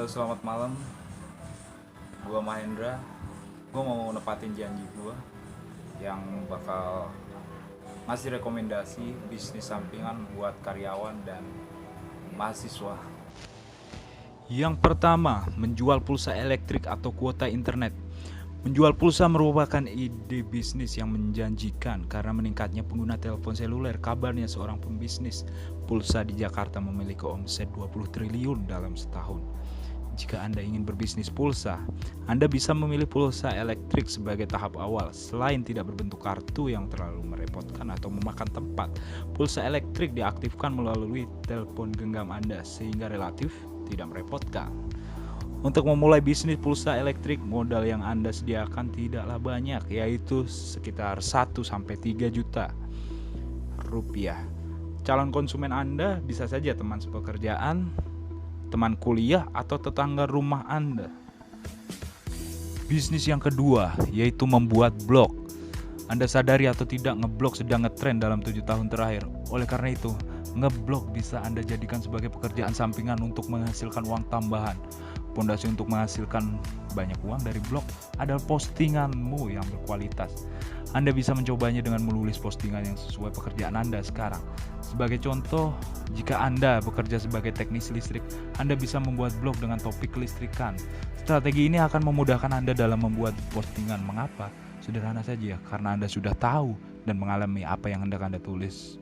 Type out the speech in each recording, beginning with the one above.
Selamat malam. Gua Mahendra. Gua mau nepatin janji gua yang bakal ngasih rekomendasi bisnis sampingan buat karyawan dan mahasiswa. Yang pertama, menjual pulsa elektrik atau kuota internet. Menjual pulsa merupakan ide bisnis yang menjanjikan karena meningkatnya pengguna telepon seluler. Kabarnya seorang pembisnis pulsa di Jakarta memiliki omset 20 triliun dalam setahun. Jika Anda ingin berbisnis pulsa, Anda bisa memilih pulsa elektrik sebagai tahap awal. Selain tidak berbentuk kartu yang terlalu merepotkan atau memakan tempat, pulsa elektrik diaktifkan melalui telepon genggam Anda sehingga relatif tidak merepotkan. Untuk memulai bisnis pulsa elektrik, modal yang Anda sediakan tidaklah banyak, yaitu sekitar 1-3 juta rupiah. Calon konsumen Anda bisa saja teman sepekerjaan, teman kuliah, atau tetangga rumah Anda. Bisnis yang kedua yaitu membuat blog. Anda sadari atau tidak, ngeblog sedang ngetrend dalam 7 tahun terakhir. Oleh karena itu, ngeblog bisa Anda jadikan sebagai pekerjaan sampingan untuk menghasilkan uang tambahan. Pondasi untuk menghasilkan banyak uang dari blog adalah postinganmu yang berkualitas. Anda bisa mencobanya dengan menulis postingan yang sesuai pekerjaan Anda sekarang. Sebagai contoh, jika Anda bekerja sebagai teknisi listrik, Anda bisa membuat blog dengan topik kelistrikan. Strategi ini akan memudahkan Anda dalam membuat postingan. Mengapa? Sederhana saja, karena Anda sudah tahu dan mengalami apa yang hendak Anda tulis.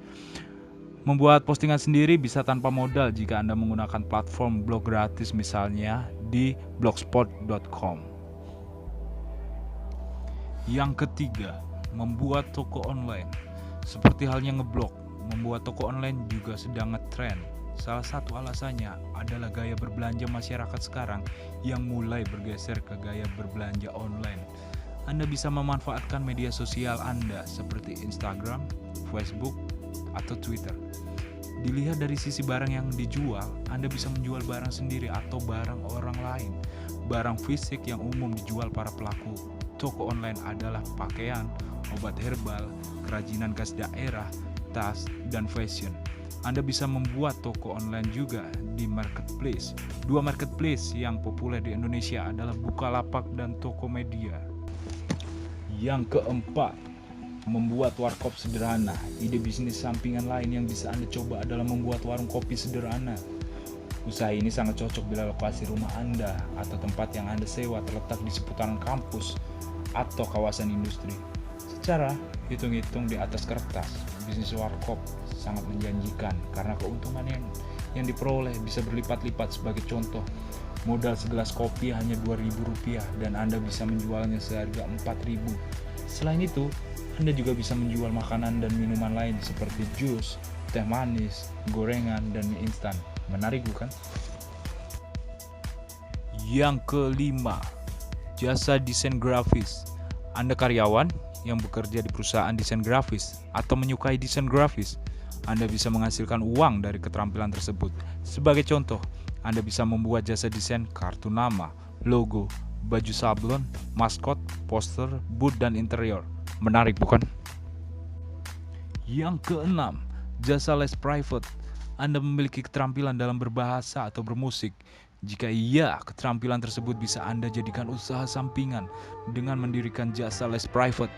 Membuat postingan sendiri bisa tanpa modal jika Anda menggunakan platform blog gratis, misalnya di blogspot.com. Yang ketiga, membuat toko online. Seperti halnya ngeblog, membuat toko online juga sedang ngetrend. Salah satu alasannya adalah gaya berbelanja masyarakat sekarang yang mulai bergeser ke gaya berbelanja online. Anda bisa memanfaatkan media sosial Anda seperti Instagram, Facebook, atau Twitter. Dilihat dari sisi barang yang dijual, Anda bisa menjual barang sendiri atau barang orang lain. Barang fisik yang umum dijual para pelaku toko online adalah pakaian, obat herbal, kerajinan khas daerah, tas, dan fashion. Anda bisa membuat toko online juga di marketplace. Dua marketplace yang populer di Indonesia adalah Bukalapak dan Tokomedia. Yang keempat, membuat warkop sederhana. Ide bisnis sampingan lain yang bisa Anda coba adalah membuat warung kopi sederhana. Usaha ini sangat cocok bila lokasi rumah Anda atau tempat yang Anda sewa terletak di seputaran kampus atau kawasan industri. Secara hitung-hitung di atas kertas, bisnis warkop sangat menjanjikan karena keuntungan yang diperoleh bisa berlipat-lipat. Sebagai contoh, modal segelas kopi hanya Rp2.000 dan Anda bisa menjualnya seharga Rp4.000. Selain itu, Anda juga bisa menjual makanan dan minuman lain seperti jus, teh manis, gorengan, dan mie instan. Menarik bukan? Yang kelima, jasa desain grafis. Anda karyawan yang bekerja di perusahaan desain grafis atau menyukai desain grafis, Anda bisa menghasilkan uang dari keterampilan tersebut. Sebagai contoh, Anda bisa membuat jasa desain kartu nama, logo, baju sablon, maskot, poster, booth, dan interior. Menarik bukan? Yang keenam, jasa les private. Anda memiliki keterampilan dalam berbahasa atau bermusik. Jika iya, keterampilan tersebut bisa Anda jadikan usaha sampingan dengan mendirikan jasa les private.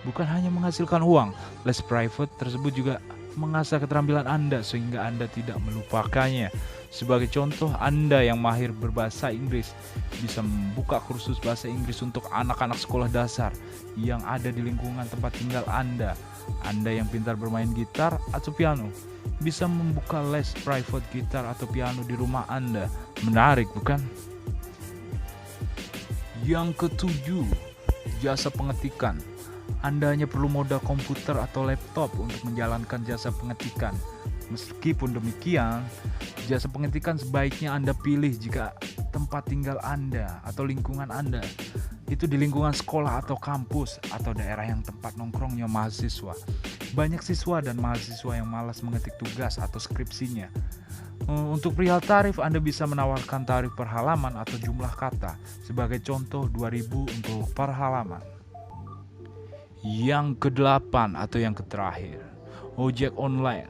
Bukan hanya menghasilkan uang, les private tersebut juga mengasah keterampilan Anda sehingga Anda tidak melupakannya. Sebagai contoh, Anda yang mahir berbahasa Inggris bisa membuka kursus bahasa Inggris untuk anak-anak sekolah dasar yang ada di lingkungan tempat tinggal Anda. Anda yang pintar bermain gitar atau piano bisa membuka les private gitar atau piano di rumah Anda. Menarik bukan? Yang ketujuh, jasa pengetikan. Anda hanya perlu modal komputer atau laptop untuk menjalankan jasa pengetikan. Meskipun demikian, jasa pengetikan sebaiknya Anda pilih jika tempat tinggal Anda atau lingkungan Anda itu di lingkungan sekolah atau kampus atau daerah yang tempat nongkrongnya mahasiswa. Banyak siswa dan mahasiswa yang malas mengetik tugas atau skripsinya. Untuk perihal tarif, Anda bisa menawarkan tarif per halaman atau jumlah kata. Sebagai contoh, 2.000 untuk per halaman. Yang kedelapan atau yang terakhir, ojek online.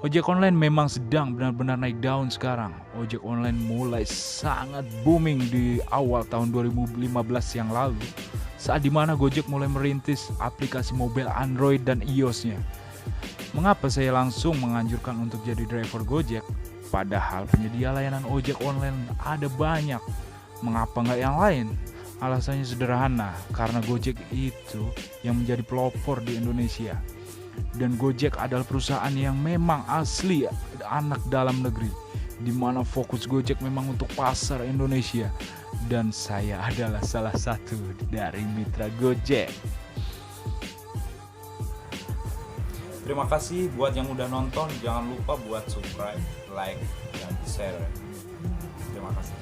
Ojek online memang sedang benar-benar naik daun sekarang. Ojek online mulai sangat booming di awal tahun 2015 yang lalu, saat dimana Gojek mulai merintis aplikasi mobile Android dan iOS-nya. Mengapa saya langsung menganjurkan untuk jadi driver Gojek? Padahal penyedia layanan ojek online ada banyak. Mengapa nggak yang lain? Alasannya sederhana, karena Gojek itu yang menjadi pelopor di Indonesia. Dan Gojek adalah perusahaan yang memang asli anak dalam negeri, di mana fokus Gojek memang untuk pasar Indonesia. Dan saya adalah salah satu dari mitra Gojek. Terima kasih buat yang udah nonton. Jangan lupa buat subscribe, like, dan share. Terima kasih.